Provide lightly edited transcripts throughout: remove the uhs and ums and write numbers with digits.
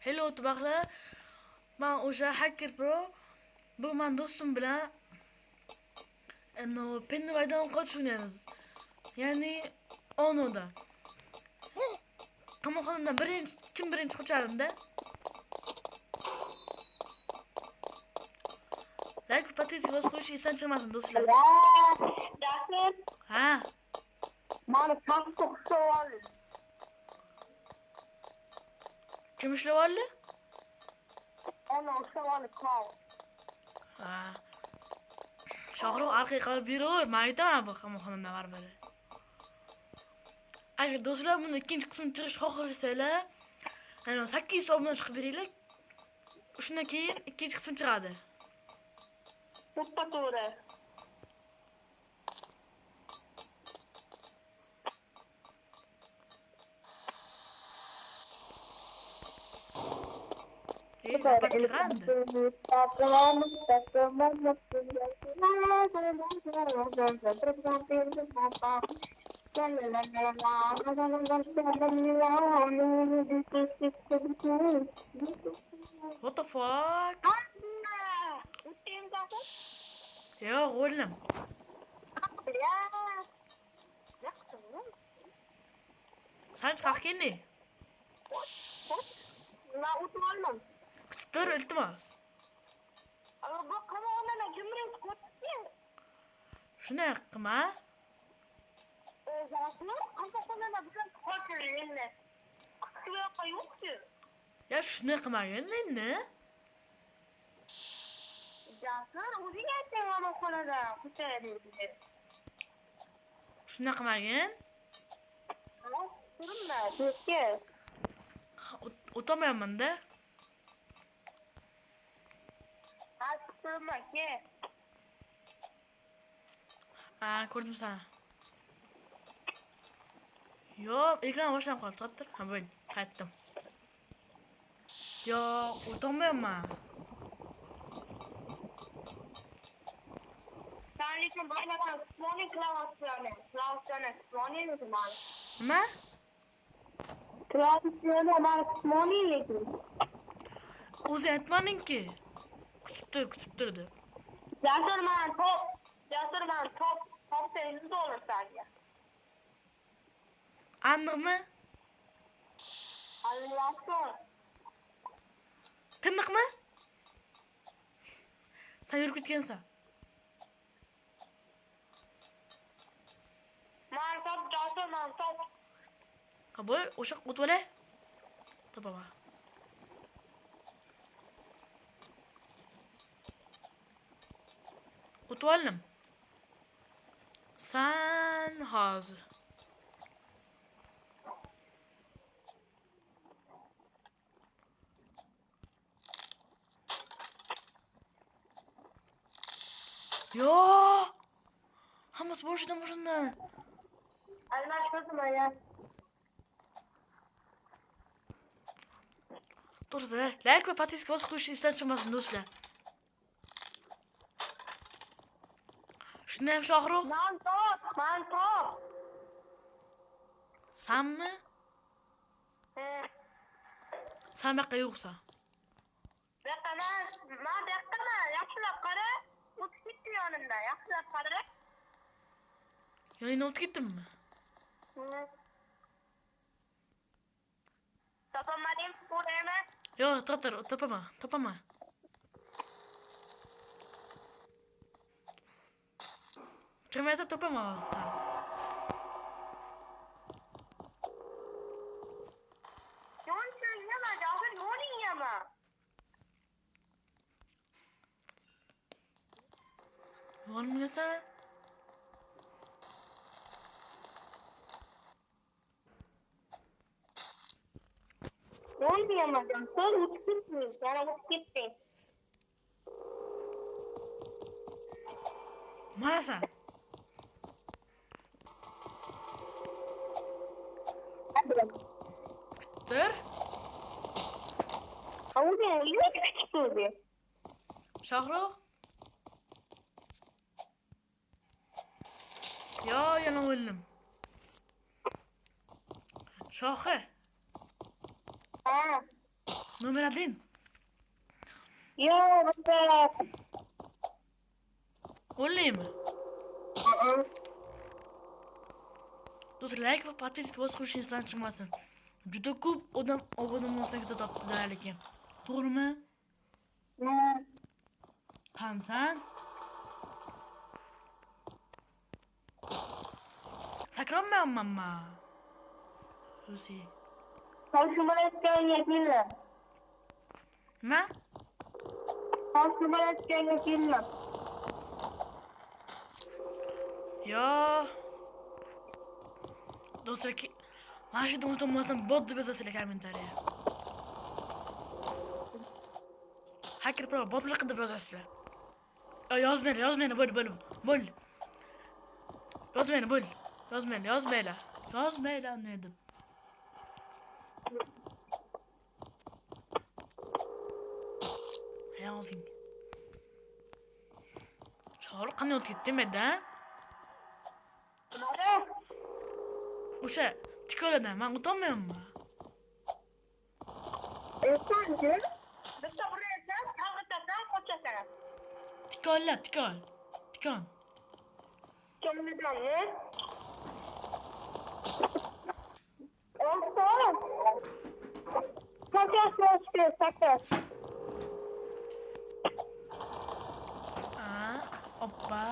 Hello tabaqlar. Men o'sha Hacker Pro bu men do'stim bilan Pennyway'dan qochish o'ynaymiz. Ya'ni Onoda. Qamoqxonadan birinchi qochardimda. Like patatga bos qo'yish esdan chiqmasin do'stlar. Jasur, Ha, mani katta ushlab oldi. kim ishlab oldi? Ona ushlab oldi qov. Ha. Shohruh orqaga qolib yuraver, men aytaman bu qamoqxonadan baribir. Agar do'stlar buni ikkinchi qismini chiqish xohlasanglar, 800 so'mdan chiqib beringlar. Shundan keyin ikkinchi qismi chiqadi. Bitta to'g'ri. Grande. What the fuck? Utim Jasur? Yo'q, o'g'lim. Ya. Yaxshimi? Sen chiqaq kelding. Men o'tib olmam. Kutib tur, iltimos. Ama bu qamoqxonadan kimning qo'yibdi? Shunday qilma. Jasur, qamoqxonadan bilan qo'yibdi endi. Qutib yo'q-ku. Ya shunday qilmagin endi. Jasur, o'zing aytding qamoqxonadan qo'yibdi deb. Shunday qilmagin. Turma, do'stga. O'tamayapman-da. Turma, ke. Ha, ko'rdim seni. Yo'q, ekran boshlanib qoldi, to'xtir. Ha, bo'ldi. Qaytdim. Yo'q, o'tamayapman. Sen lekin baylagan Sony klaviaturani o'zim. Nima? Klaviaturani mana Sony lekin. O'zi aytmading-ki. Kutib tur deb. Jasur man top $100 senga. Aniqmi? Alloh. Tiniqmi? Sen yurib ketgansan. Man top. Qabul, o'sha o'tib olay. Topaman. O'tib oldim. Sen hozir. Yo! Hammasi boshidan. Almashtirdim ya. To'g'risi, like va podpiska bosib qo'yish esdan chiqmasin do'stlar. Shunday ham Shohruh? Man top. Sanmi? Sen bu yoqqa yo'qsan. Man yaxshilab qara. O'tib ketdi yonimdan. Yaxshilab qara. Yoningdan o'tib ketdimmi? Topamading, ko'raymi? Yo'q, topaman. Chiqmaysa topaman hozir. Yo'ling yama. Yonmasa Yo'ling yama. Sen o'tib ketding. Yana o'tib ketding. Masa. Dur. O'zing yo'q ketdi. Shohruh. Yo, yana o'ldim. Shohi. Ha. Nomer 1. Yo, bitta. O'ylaymi? Do'stlar, like va podpiska bosib qo'yishingizdan chiqmasin. Juda ko'p odam obuna bo'lsangiz topdi lekin. To'g'rimi? Qansan? Sakranmayapmanmi? O'zi. Konsumatga yetmiyor. Nima? Konsumatga yetmiyor. Yo. Do'stlar, mana shu unutmasam bot deb yozasizlar kommentariya. Hacker Pro botlar deb yozasizlar. Yozmaylar, bo'l. Yozmaylar, bo'l. Yozmaylar dedim. Yozing. Sho'rib qanday o'tib ketdim edi-a? O'sha tikoladan men o'tolmayapman. Esanchi? Bitta uraysan, tag'itasan, qochasan. Tikon. Kimnidanmi? Olsa. Sakas. Oppa.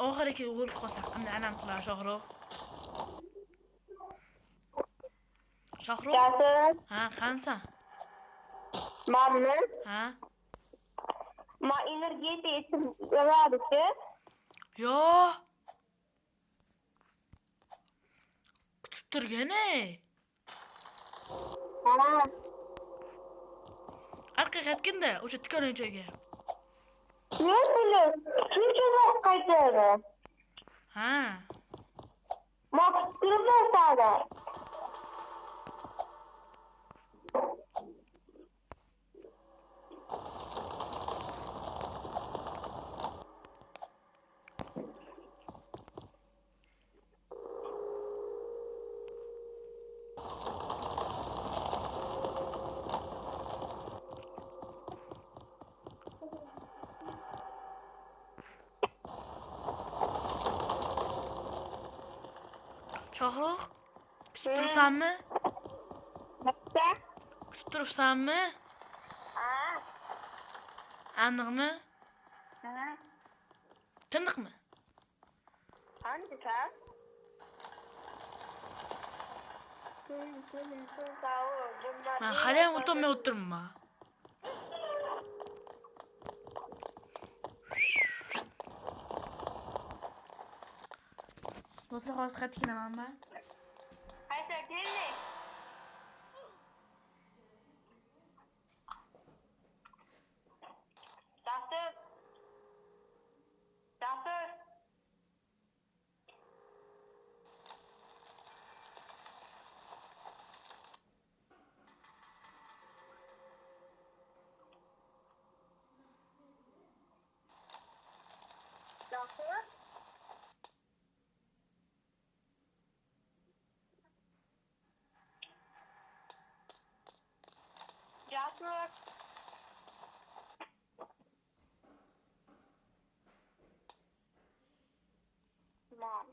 Oxirgi o'g'il qolsak, anam qilar Shohruh. Jasur. Ha, qansan? Mamnun. Ha? Ma energetik için yaradı. Yo. Kutib turgani. Ha. Arqa qaytganda o'sha tikon joyga. Ne bileyim? Kimse kaytardı. Ha. Ma kutturma sana. Shohruh, kutib turibsanmi? Bitta. Kutib turibsanmi? Ha. Aniqmi? Ha. Tiniqmi? Hangi sen? Men hali ham o'tolmay o'tiribman. Do'stlar, hozir qaytib kelamanmi? Hayır, gelin. Jasur. Jasur. Jasur. Mom.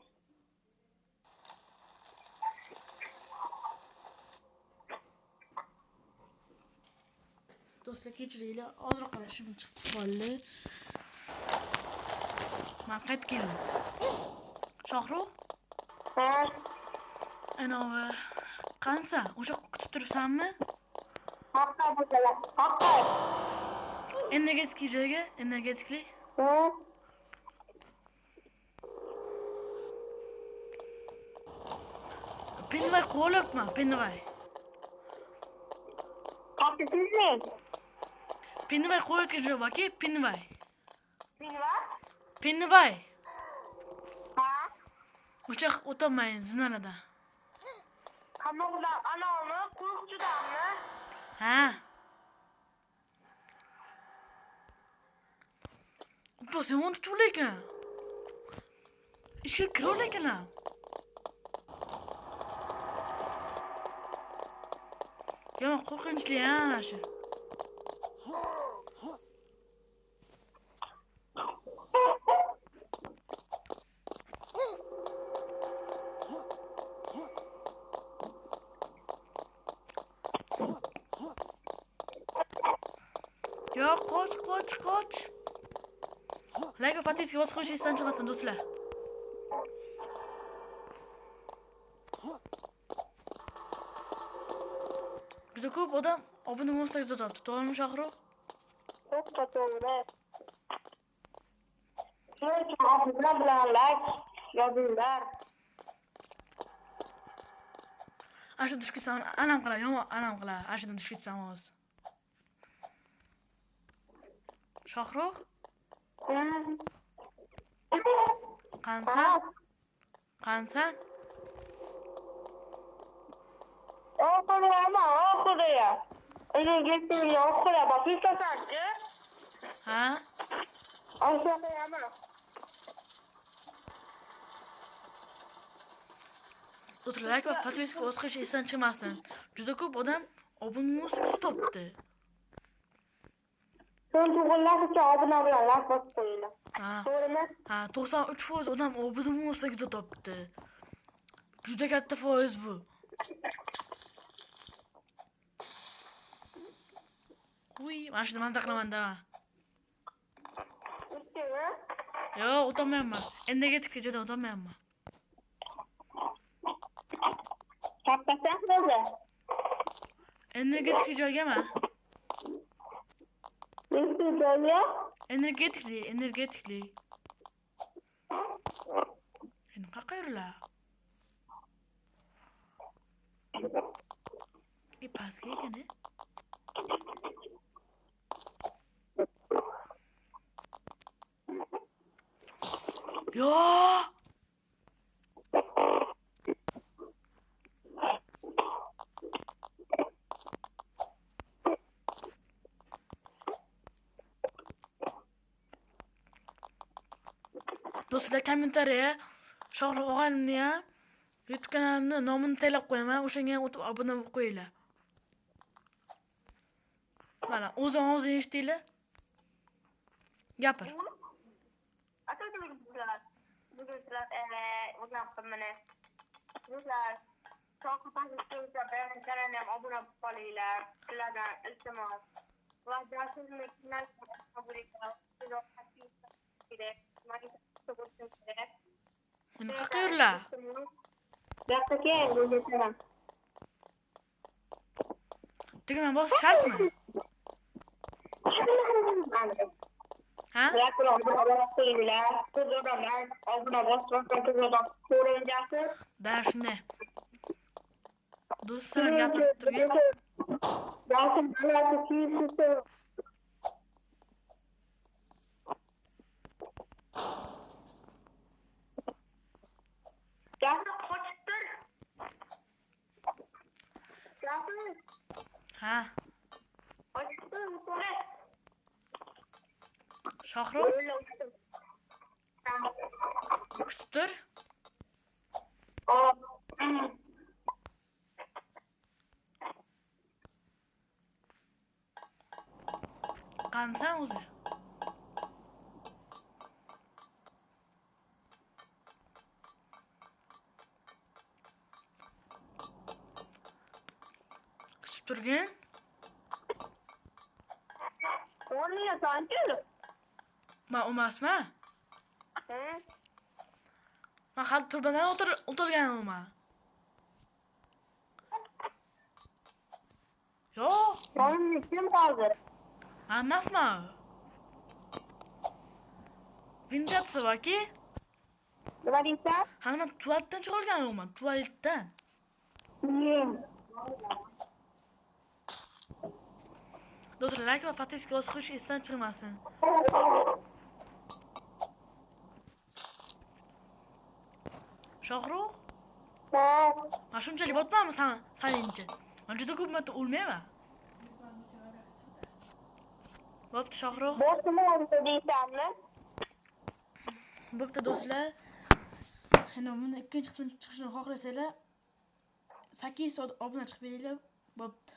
Do'stlar, kechiringlar, hozir qarashim chiqib qoldi. Men qaytib keldim. Shohruh, Ha. anavi qansan? O'sha kutib turibsanmi? Hakka bakalım. Hakka. Energetik joyga, energetikli. Hı. Pennyway qo'lyapman, Pennyway. Kapısız mı? Pennyway qo'yayotgan joy borki, Pennyway. Biri var. Pennyway. Ha. O'sha o'tolmayin zinaradan. Kamog'dan anavmi? Qo'rqchidanmi? Ha. Oppa, sen tutib ekan. Ishga kiraver ekan. Yomon qo'rqinchli ana shu. Yo, qoch. Like va podpiska bosib qo'yishni esdan chiqmasin do'stlar. Juda ko'p odam obuna bo'lmasa kuzatibdi. To'g'rimi Shohrux? To'g'ri. Shuning uchun obuna bilan like yozinglar. Ashda tushib ketsam anam qilar, yomon anam qilar. Ashda tushib ketsam hozir. Shohrux? Qansan? Oxiri ya. Eğer geçtiğini okula bakıyorsa sanki. Ha? Aşağıda ama. Do'stlar, like va podpiska bosib qo'yish esdan chiqmasin. Juda ko'p odam obuna bo'lmasa kuzatibdi. Sen tuğullar için obuna bilan like bosib qo'yinglar. To'g'rimi? Ha, 93% odam obuna bo'lmasa kuzatibdi. Juda katta foiz bu. Uy, mana shuni mazza qilaman-da. Bittimi? Yo'q, o'tolmayapman. Energetika joyda o'tolmayapman. Kattasan o'zi. Energetika joygami? Nechta joyi? Energetikli. Endi qayerga yurlar? Pastga ekan-a? Yo! Do'stlar, kommentariya Shohrux og'ayimni ham YouTube kanalimni nomini tayyorlab qo'yaman. O'shanga ham o'tib obuna bo'lib qo'yinglar. Mana, o'zing eshitinglar. Gapir. Bugun uzoqqa mana. Sizlar to'g'ri bayanan kanalga obuna bo'lib qolinglar. Sizlardan iltimos. Va dasturni kanal qabul qilib, Endi qayerga yurlar? Gapga o'zim. Tugma bosish shartmi? Ha? Lekin obuna bosib qo'yinglar. Ko'p odamlar obuna bosib ko'rinjasi. Da shunday. Do'stlar gapirib turgan. Lekin bularni kiyishsa Ha. Shohrux, kutib tur. Qansan o'zi? Kutib turgin. O'rniga sanki. Men emasman. Men hali turbadan o'tirganim. Yo'q. Men kim hozir? Emasman. Vintatsiya borki? Nima deysan? Ha, men tualetdan chiqolganman, tualetdan. Do'stlar, like va podpiska bosib qo'yish esdan chiqmasin. Shohrux? Men shunchalik botmanmi saninchi? Men juda ko'p marta o'lmayman. Bo'pti Shohrux. Bo'ptimi deysanmi? Bo'pti do'stlar. Yana buni ikkinchi qismini chiqishini xohlasanglar 800 obuna chiqib beringlar. Bo'pti.